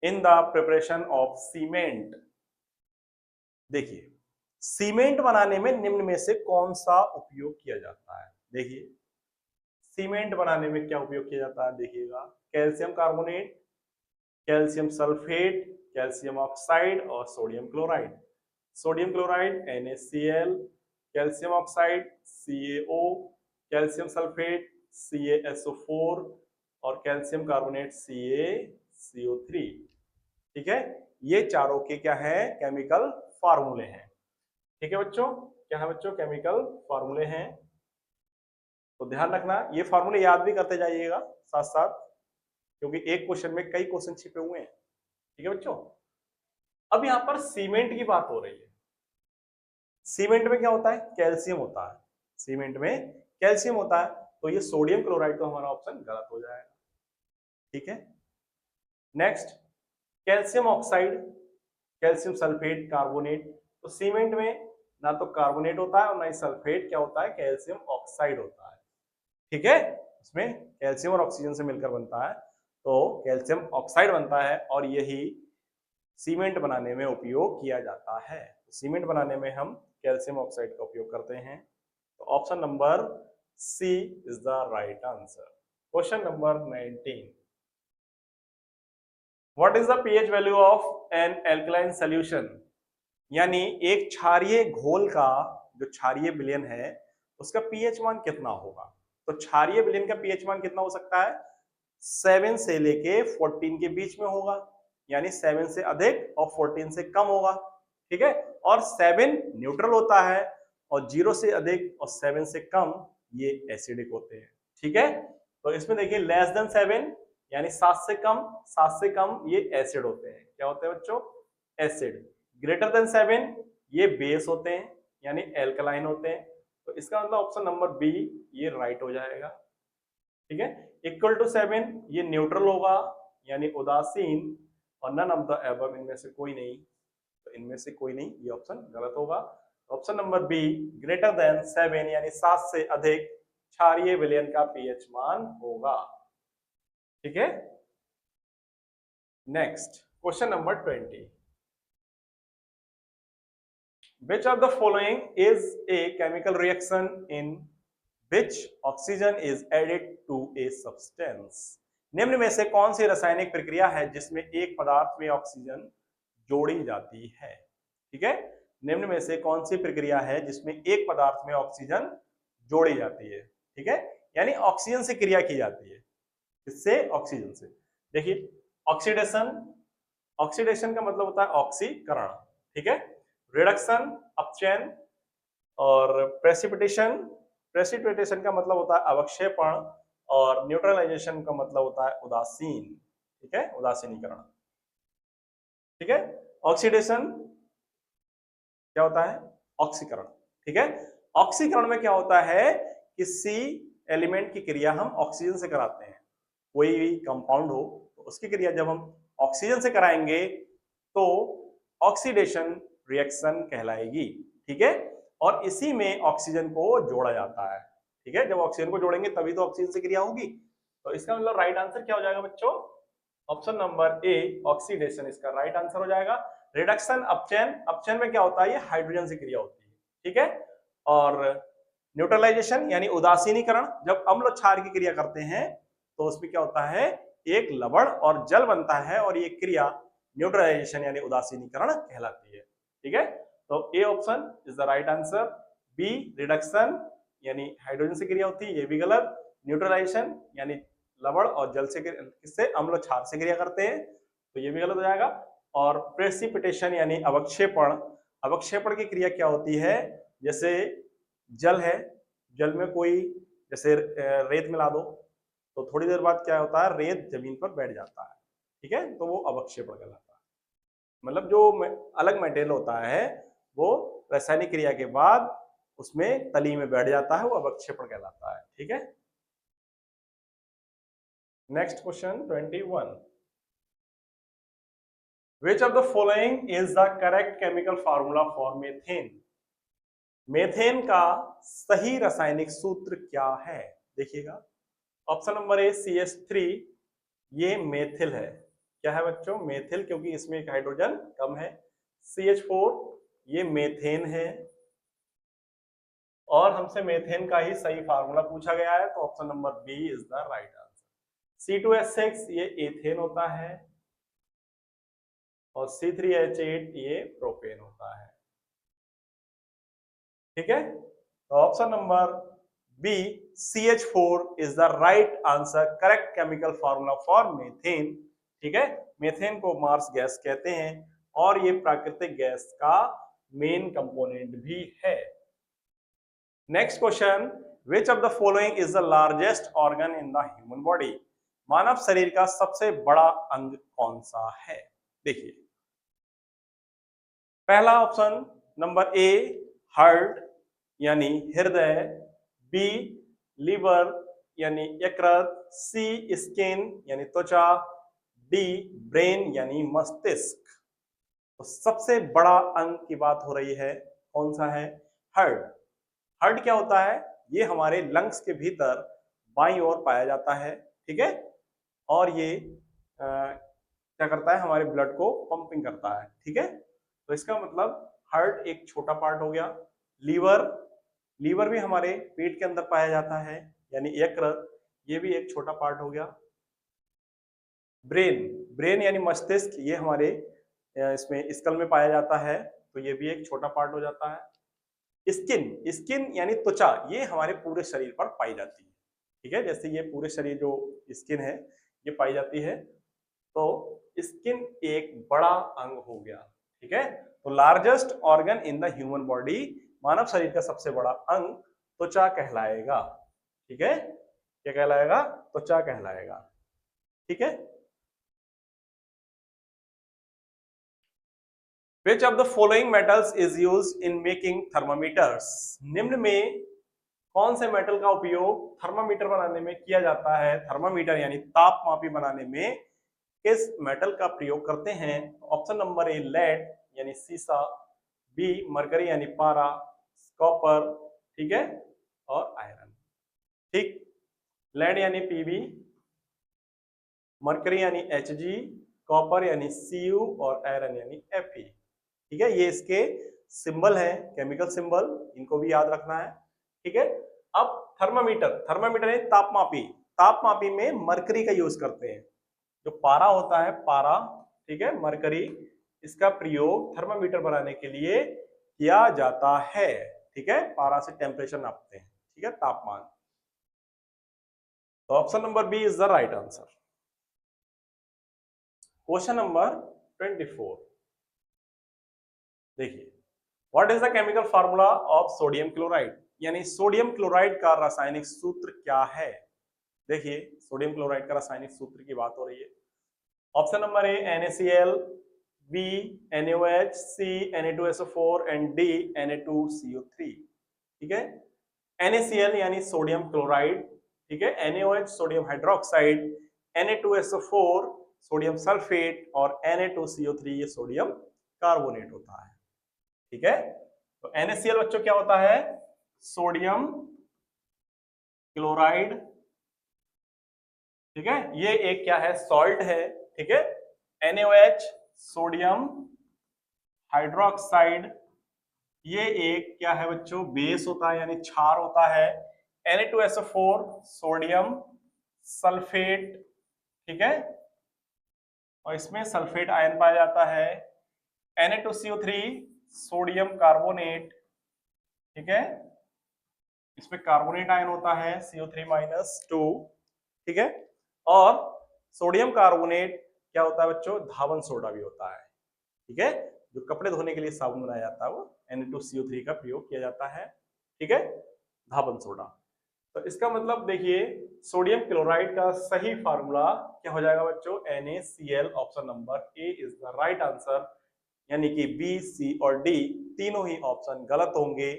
in the preparation of cement। देखिए, सीमेंट बनाने में निम्न में से कौन सा उपयोग किया जाता है, देखिए। सीमेंट बनाने में क्या उपयोग किया जाता है, देखिएगा। Calcium carbonate, calcium sulphate, calcium oxide और sodium chloride. Sodium chloride NaCl, calcium oxide CaO, calcium sulphate CaSO4 और कैल्शियम कार्बोनेट CaCO3। ठीक है, ये चारों के क्या है, केमिकल फार्मूले हैं। ठीक है बच्चों, क्या है बच्चों, केमिकल फार्मूले हैं। तो ध्यान रखना, ये फार्मूले याद भी करते जाइएगा साथ साथ, क्योंकि एक क्वेश्चन में कई क्वेश्चन छिपे हुए हैं। ठीक है बच्चों, अब यहां पर सीमेंट की बात हो रही है। सीमेंट में क्या होता है, कैल्शियम होता है। सीमेंट में कैल्शियम होता है, तो ये सोडियम क्लोराइड तो हमारा ऑप्शन गलत हो जाएगा। ठीक है, next calcium oxide, calcium sulphate, carbonate. तो सीमेंट में ना तो कार्बोनेट होता है और ना ही सल्फेट, क्या होता है, कैल्शियम ऑक्साइड होता है। ठीक है, उसमें कैल्शियम और ऑक्सीजन से मिलकर बनता है, तो कैल्शियम ऑक्साइड बनता है, और यही सीमेंट बनाने में उपयोग किया जाता है। तो सीमेंट बनाने में हम कैल्शियम ऑक्साइड का उपयोग करते हैं। तो option number C is the right answer. Question number 19, what is the pH value of an alkaline solution. यानी एक क्षारीय घोल का जो क्षारीय विलयन है उसका पीएच मान कितना होगा। तो क्षारीय विलयन का पीएच मान कितना हो सकता है, 7 से लेके 14 के बीच में होगा, यानी 7 से अधिक और 14 से कम होगा, ठीक है। और 7 न्यूट्रल होता है और 0 से अधिक और 7 से कम ये एसिडिक होते हैं, ठीक है। तो इसमें देखिए लेस देन 7 यानी 7 से कम ये एसिड होते हैं। क्या होते हैं बच्चों, एसिड। ग्रेटर देन 7 ये बेस होते हैं यानी एल्कलाइन होते हैं। तो इसका मतलब ऑप्शन नंबर बी ये राइट हो जाएगा, ठीक है। इक्वल टू 7 ये न्यूट्रल होगा यानी उदासीन, और नन ऑफ द एबव इनमें से कोई नहीं, तो इनमें से कोई नहीं, ये ऑप्शन गलत होगा। Option number be greater than 7 यानी 7 से अधिक क्षारीय विलयन का पीएच मान होगा, ठीक है। Next question number 20, which of the following is a chemical reaction in which oxygen is added to a substance। निम्न में से कौन सी रासायनिक प्रक्रिया है जिसमें एक पदार्थ में ऑक्सीजन जोड़ी जाती है, ठीक है। निम्न में से कौन सी प्रक्रिया है जिसमें एक पदार्थ में ऑक्सीजन जोड़ी जाती है, ठीक है, यानी ऑक्सीजन से क्रिया की जाती है। किससे, ऑक्सीजन से। देखिए ऑक्सीडेशन, ऑक्सीडेशन का मतलब होता है ऑक्सीकरण, ठीक है। रिडक्शन, अपचयन, और प्रेसिपिटेशन, प्रेसिपिटेशन का मतलब होता है अवक्षेपण, और न्यूट्रलाइजेशन का मतलब होता है उदासीन, ठीक है, उदासीनीकरण, ठीक है। ऑक्सीडेशन क्या होता है, ऑक्सीकरण, ठीक है। ऑक्सीकरण में क्या होता है, किसी एलिमेंट की क्रिया हम ऑक्सीजन से कराते हैं, कोई भी कंपाउंड हो तो उसकी क्रिया जब हम ऑक्सीजन से कराएंगे तो ऑक्सीडेशन रिएक्शन कहलाएगी, ठीक है। और इसी में ऑक्सीजन को जोड़ा जाता है, ठीक है। जब ऑक्सीजन को जोड़ेंगे तभी तो ऑक्सीजन से क्रिया होगी। तो इसका मतलब राइट आंसर क्या हो जाएगा बच्चों, ऑप्शन नंबर ए ऑक्सीडेशन इसका राइट आंसर हो जाएगा। रिडक्शन, अपचयन, अपचयन में क्या होता है, ये हाइड्रोजन से क्रिया होती है, ठीक है। और न्यूट्रलाइजेशन यानी उदासीनीकरण, जब अम्ल क्षार की क्रिया करते हैं तो उसमें क्या होता है, एक लवण और जल बनता है और ये क्रिया न्यूट्रलाइजेशन यानी उदासीनीकरण कहलाती है, ठीक है। तो A option is the right answer. Be reduction यानी हाइड्रोजन से क्रिया होती है, ये भी गलत। न्यूट्रलाइजेशन यानी लवण और जल से, किससे, अम्ल क्षार से क्रिया करते हैं, तो ये भी गलत हो जाएगा। और प्रेसिपिटेशन यानी अवक्षेपण, अवक्षेपण की क्रिया क्या होती है, जैसे जल है, जल में कोई जैसे रेत मिला दो तो थोड़ी देर बाद क्या होता है, रेत जमीन पर बैठ जाता है, ठीक है, तो वो अवक्षेपण कहलाता है। मतलब जो अलग मटेरियल होता है वो रासायनिक क्रिया के बाद उसमें तली में बैठ जाता है, वो अवक्षेपण कहलाता है, ठीक है। Next question 21, which of the following is the correct chemical formula for methane। Methane का सही रासायनिक सूत्र क्या है, देखिएगा ऑप्शन नंबर ए CH3, ये मेथिल है। क्या है बच्चों, मेथिल, क्योंकि इसमें एक हाइड्रोजन कम है। CH4 ये मेथेन है, और हमसे मेथेन का ही सही फार्मूला पूछा गया है, तो option number B is the right answer. C2H6 ये एथेन होता है, और C3H8 ये प्रोपेन होता है, ठीक है। तो option number B CH4 is the right answer, correct chemical formula for methane, ठीक है। मेथेन को मार्स गैस कहते हैं और ये प्राकृतिक गैस का मेन कंपोनेंट भी है। Next question, which of the following is the largest organ in the human body. मानव शरीर का सबसे बड़ा अंग कौन सा है, देखिए पहला ऑप्शन नंबर ए हार्ट यानी हृदय, बी लीवर यानी यकृत, सी स्किन यानी त्वचा, डी ब्रेन यानी मस्तिष्क। तो सबसे बड़ा अंग की बात हो रही है, कौन सा है, हार्ट। हार्ट क्या होता है, ये हमारे लंग्स के भीतर बाईं ओर पाया जाता है, ठीक है, और ये क्या करता है, हमारे ब्लड को पंपिंग करता है, ठीक है। तो इसका मतलब हार्ट एक छोटा पार्ट हो गया। लीवर, लीवर भी हमारे पेट के अंदर पाया जाता है यानी यकृत, ये भी एक छोटा पार्ट हो गया। ब्रेन, ब्रेन यानी मस्तिष्क, ये हमारे इसमें स्कल में पाया जाता है, तो ये भी एक छोटा पार्ट हो जाता है। स्किन, स्किन यानी त्वचा, ये हमारे पूरे शरीर पर पाई जाती है, ठीक है। जैसे ये पूरे शरीर जो स्किन है ये पाई जाती है, तो स्किन एक बड़ा अंग हो गया, ठीक है। तो largest organ in the human body, मानव शरीर का सबसे बड़ा अंग त्वचा कहलाएगा, ठीक है। क्या कहलाएगा? त्वचा कहलाएगा, ठीक है। Which of the following metals is used in making thermometers? निम्न में कौन से मेटल का उपयोग थर्मामीटर बनाने में किया जाता है? थर्मामीटर यानी तापमापी बनाने में किस मेटल का प्रयोग करते हैं? ऑप्शन नंबर ए लेड यानी सीसा, बी मरकरी यानी पारा, कॉपर, ठीक है, और आयरन, ठीक। लेड यानी पीबी, मरकरी यानी Hg, कॉपर यानी Cu और आयरन यानी Fe, ठीक है। ये इसके सिंबल है, केमिकल सिंबल, इनको भी याद रखना है, ठीक है। अब थर्मामीटर, थर्मामीटर यानी तापमापी, तापमापी में मरकरी का यूज करते हैं। जो पारा होता है, पारा, ठीक है, मरकरी, इसका प्रयोग थर्मामीटर बनाने के लिए किया जाता है, ठीक है। पारा से टेम्परेचर नापते हैं, ठीक है, तापमान। तो option number B is the right answer. Question number 24 देखिए, what is the chemical formula of sodium chloride, यानी सोडियम क्लोराइड का रासायनिक सूत्र क्या है? देखिए, सोडियम क्लोराइड का रासायनिक सूत्र की बात हो रही है। Option number A NaCl, B NaOH, C Na2SO4 and D Na2CO3, ठीक है। NaCl यानी सोडियम क्लोराइड, ठीक है, NaOH sodium hydroxide, Na2SO4 sodium sulphate और Na2CO3 ये सोडियम कार्बोनेट होता है, ठीक है। तो NaCl बच्चों क्या होता है? सोडियम क्लोराइड, ठीक है, ये एक क्या है? सॉल्ट है, ठीक है। NaOH सोडियम हाइड्रोक्साइड, ये एक क्या है बच्चों? बेस होता है यानी क्षार होता है। Na2SO4 सोडियम सल्फेट, ठीक है, और इसमें सल्फेट आयन पाया जाता है। Na2CO3 सोडियम कार्बोनेट, ठीक है, इसमें कार्बोनेट आयन होता है CO3-2, ठीक है। और सोडियम कार्बोनेट क्या होता है बच्चों? धावन सोडा भी होता है, ठीक है। जो कपड़े धोने के लिए साबुन बनाया जाता है वो Na2CO3 का प्रयोग किया जाता है, ठीक है, धावन सोडा। तो इसका मतलब देखिए, सोडियम क्लोराइड का सही फार्मूला क्या हो जाएगा बच्चों? NaCl। Option number A is the right answer, यानी कि बी, सी और डी तीनों ही ऑप्शन गलत होंगे।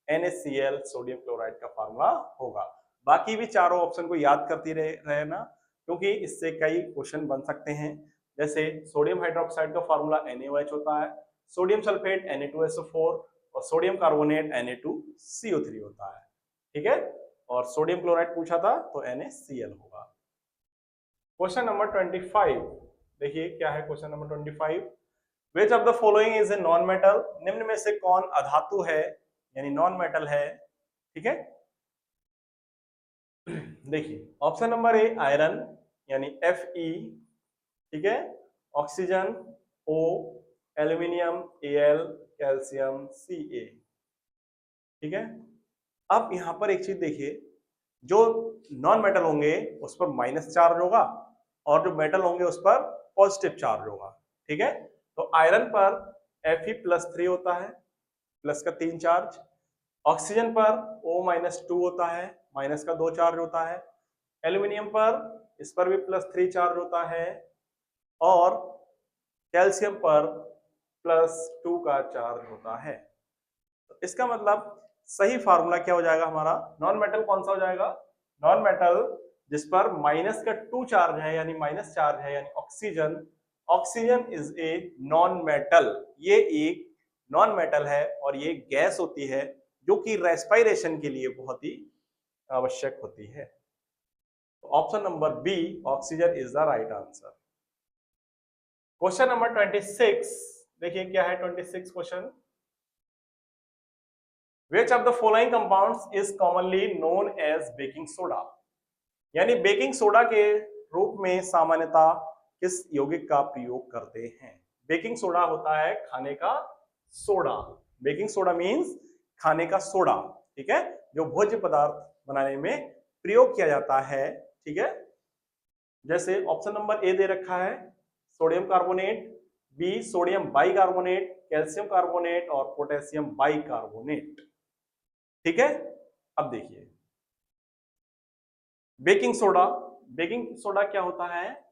NaCl सोडियम क्लोराइड का फार्मूला होगा। बाकी भी चारों ऑप्शन को याद करती रहना, क्योंकि इससे कई क्वेश्चन बन सकते हैं। जैसे सोडियम हाइड्रोक्साइड का फार्मूला NaOH होता है, सोडियम सल्फेट Na2SO4 और सोडियम कार्बोनेट Na2CO3 होता है, ठीक है। और सोडियम क्लोराइड पूछा था तो NaCl होगा। क्वेश्चन नंबर 25 देखिए, क्या है question number 25? Which of the following is a non metal, निम्न में से कौन अधातु है यानी नॉन मेटल है, ठीक है। देखिए, ऑप्शन नंबर ए आयरन यानी Fe, ठीक है, oxygen O, aluminium Al, calcium Ca, ठीक है। अब यहां पर एक चीज देखिए, जो नॉन मेटल होंगे उस पर माइनस चार्ज होगा और जो मेटल होंगे उस पर पॉजिटिव चार्ज होगा, ठीक है। तो आयरन पर Fe+3 होता है, प्लस का 3 चार्ज। ऑक्सीजन पर O-2 होता है, माइनस का 2 चार्ज होता है। एल्यूमिनियम पर, इस पर भी +3 चार्ज होता है और कैल्शियम पर +2 का चार्ज होता है। तो इसका मतलब सही फार्मूला क्या हो जाएगा हमारा? नॉन मेटल कौन सा हो जाएगा? नॉन मेटल जिस पर माइनस का 2 चार्ज है यानी माइनस चार्ज है, यानी oxygen. Oxygen is a non metal, ये एक नॉन मेटल है और ये गैस होती है जो कि रेस्पिरेशन के लिए बहुत ही आवश्यक होती है। तो option number B oxygen is the right answer. Question number 26 देखिए, क्या है 26 question? Which of the following compounds is commonly known as baking soda, यानी बेकिंग सोडा के रूप में सामान्यता किस यौगिक का प्रयोग करते हैं? बेकिंग सोडा होता है खाने का सोडा। बेकिंग सोडा मीन्स खाने का सोडा, ठीक है, जो भोज्य पदार्थ बनाने में प्रयोग किया जाता है, ठीक है। जैसे ऑप्शन नंबर ए दे रखा है sodium carbonate, B sodium bicarbonate, calcium carbonate और पोटेशियम बाइकार्बोनेट, ठीक है। अब देखिए बेकिंग सोडा, बेकिंग सोडा क्या होता है,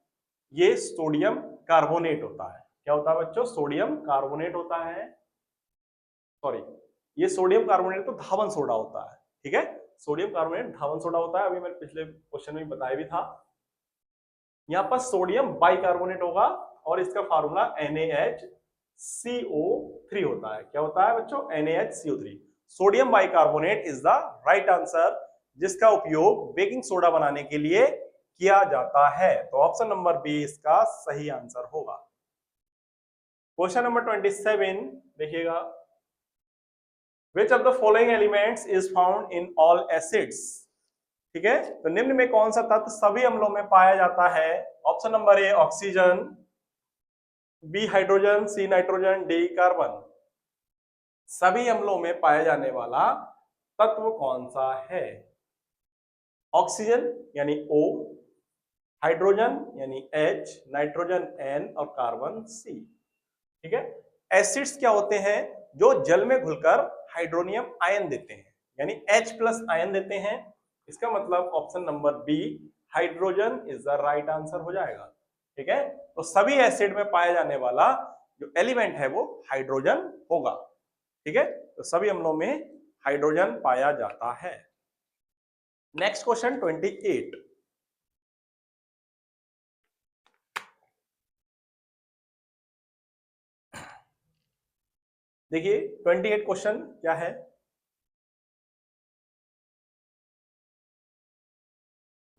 ये सोडियम कार्बोनेट होता है। क्या होता है बच्चों, सोडियम कार्बोनेट होता है, सॉरी ये सोडियम कार्बोनेट तो धावन सोडा होता है, ठीक है, सोडियम कार्बोनेट धावन सोडा होता है, अभी मैंने पिछले क्वेश्चन में बताया भी था। यहां पर सोडियम बाइकार्बोनेट होगा और इसका फार्मूला NaHCO3 होता है। क्या होता है बच्चों, NaHCO3। Sodium bicarbonate is the right answer, जिसका उपयोग बेकिंग सोडा बनाने के लिए किया जाता है। तो ऑप्शन नंबर बी इसका सही आंसर होगा। क्वेश्चन नंबर 27 देखिएगा, विच of the following elements is found in all acids, ठीक है। तो निम्न में कौन सा तत्व सभी अम्लों में पाया जाता है। Option number A oxygen, B hydrogen, C nitrogen, D carbon. सभी अम्लों में पाया जाने वाला तत्व कौन सा है। ऑक्सीजन यानी O, हाइड्रोजन यानी H, नाइट्रोजन N और कार्बन C, ठीक है। एसिड्स क्या होते हैं, जो जल में घुलकर हाइड्रोनियम आयन देते हैं, यानी H+ आयन देते हैं। इसका मतलब option number B hydrogen is the right answer हो जाएगा, ठीक है। तो सभी एसिड में पाया जाने वाला जो एलिमेंट है वो हाइड्रोजन होगा, ठीक है। तो सभी अम्लों में हाइड्रोजन पाया जाता है। नेक्स्ट क्वेश्चन 28, देखिए 28 क्वेश्चन क्या है,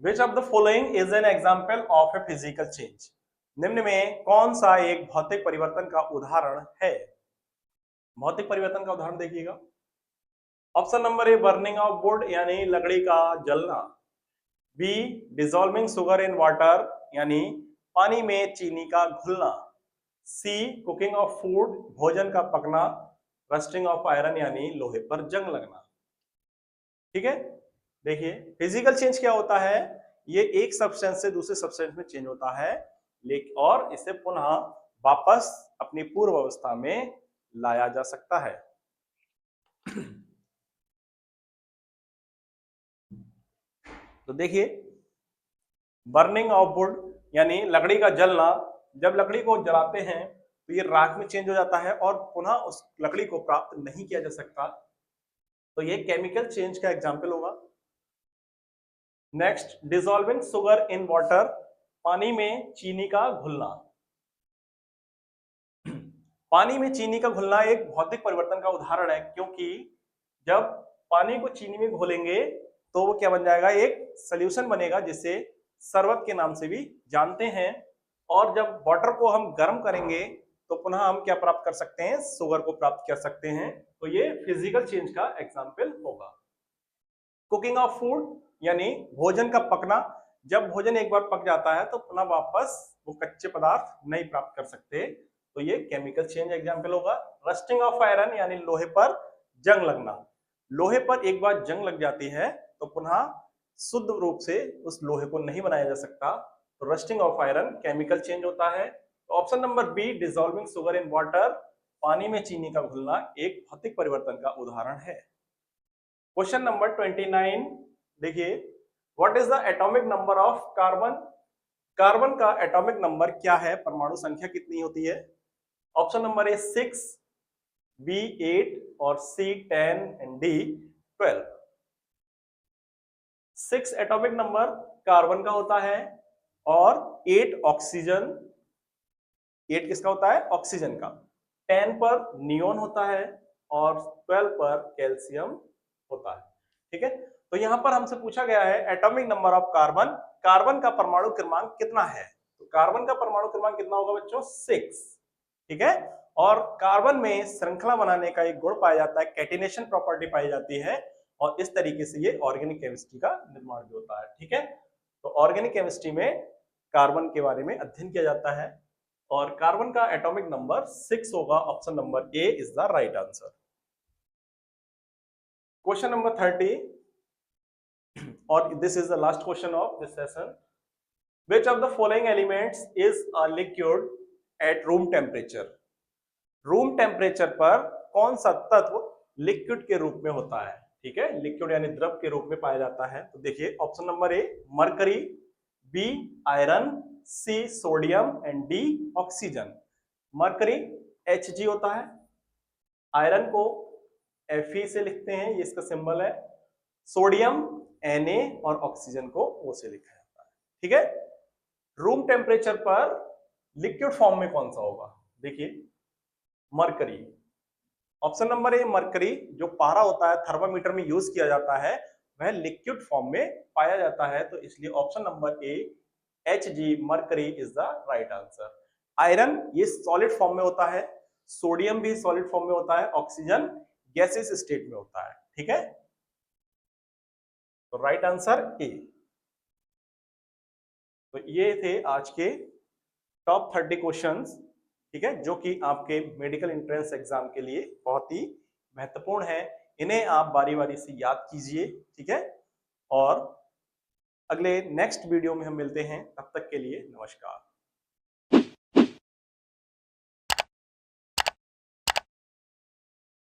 Which of the following is an example of a physical change? निम्न में कौन सा एक भौतिक परिवर्तन का उदाहरण है। भौतिक परिवर्तन का उदाहरण देखिएगा, option number A burning of wood यानी लकड़ी का जलना, B dissolving sugar in water यानी पानी में चीनी का घुलना, सी कुकिंग ऑफ फूड भोजन का पकना, रस्टिंग ऑफ आयरन यानी लोहे पर जंग लगना, ठीक है। देखिए फिजिकल चेंज क्या होता है, ये एक सब्सटेंस से दूसरे सब्सटेंस में चेंज होता है, लेकिन और इसे पुनः वापस अपनी पूर्व अवस्था में लाया जा सकता है। तो देखिए बर्निंग ऑफ वुड यानी लकड़ी का जलना, जब लकड़ी को जलाते हैं तो ये राख में चेंज हो जाता है और पुनः उस लकड़ी को प्राप्त नहीं किया जा सकता, तो ये केमिकल चेंज का एग्जाम्पल होगा। Next dissolving sugar in water, पानी में चीनी का घुलना। पानी में चीनी का घुलना एक भौतिक परिवर्तन का उदाहरण है, क्योंकि जब पानी को चीनी में घोलेंगे तो वो क्या बन जाएगा, एक सॉल्यूशन बनेगा जिसे शरबत के नाम से भी जानते हैं। और जब वाटर को हम गर्म करेंगे तो पुनः हम क्या प्राप्त कर सकते हैं, शुगर को प्राप्त कर सकते हैं। तो ये फिजिकल चेंज का एग्जाम्पल होगा। कुकिंग ऑफ फूड यानी भोजन का पकना, जब भोजन एक बार पक जाता है तो पुनः वापस वो कच्चे पदार्थ नहीं प्राप्त कर सकते, तो ये केमिकल चेंज एग्जाम्पल होगा। रस्टिंग ऑफ आयरन यानी लोहे पर जंग लगना, लोहे पर एक बार जंग लग जाती है तो पुनः शुद्ध रूप से उस लोहे को नहीं बनाया जा सकता, तो rusting of iron chemical change होता है। तो option number B dissolving sugar in water, पानी में चीनी का घुलना एक भौतिक परिवर्तन का उदाहरण है। क्वेश्चन नंबर 29 देखिए, what is the atomic number of carbon. Carbon का एटॉमिक नंबर क्या है, परमाणु संख्या कितनी होती है। ऑप्शन नंबर ए 6, बी 8 और सी 10 and D 12। 6 atomic number carbon का होता है और 8 ऑक्सीजन, 8 किसका होता है, ऑक्सीजन का, 10 पर नियोन होता है और 12 पर कैल्शियम होता है, ठीक है। तो यहां पर हमसे पूछा गया है atomic number of carbon, carbon का परमाणु क्रमांक कितना है। तो कार्बन का परमाणु क्रमांक कितना होगा बच्चों, 6, ठीक है। और कार्बन में श्रृंखला बनाने का एक गुण पाया जाता है, कैटिनेशन प्रॉपर्टी पाई जाती है, और इस तरीके से ये ऑर्गेनिक केमिस्ट्री का निर्माण भी होता है, ठीक है। तो ऑर्गेनिक केमिस्ट्री में कार्बन के बारे में अध्ययन किया जाता है और कार्बन का एटॉमिक नंबर 6 होगा। Option number A is the right answer. Question number 30 और this is the last question of this session. Which of the following elements is a liquid at room temperature? Room temperature पर कौन सा तत्व liquid के रूप में होता है? ठीक है, लिक्विड यानी द्रव के रूप में पाया जाता है। तो देखिए option number A mercury, B iron, C sodium and D oxygen. Mercury Hg होता है, आयरन को Fe से लिखते हैं, ये इसका सिंबल है, सोडियम Na और ऑक्सीजन को O से लिखा जाता है। ठीक है, रूम टेम्परेचर पर लिक्विड फॉर्म में कौन सा होगा? देखिए mercury, option number A mercury जो पारा होता है थर्मामीटर में यूज किया जाता है वह लिक्विड फॉर्म में पाया जाता है, तो इसलिए option number A Hg mercury is the right answer. Iron ये सॉलिड फॉर्म में होता है, सोडियम भी सॉलिड फॉर्म में होता है, ऑक्सीजन गैसेस स्टेट में होता है। ठीक है, तो राइट आंसर ए। तो ये थे आज के टॉप 30 क्वेश्चंस, ठीक है, जो कि आपके मेडिकल एंट्रेंस एग्जाम के लिए बहुत ही महत्वपूर्ण है। इन्हें आप बारी बारी से याद कीजिए। ठीक है, और अगले नेक्स्ट वीडियो में हम मिलते हैं, तब तक के लिए नमस्कार।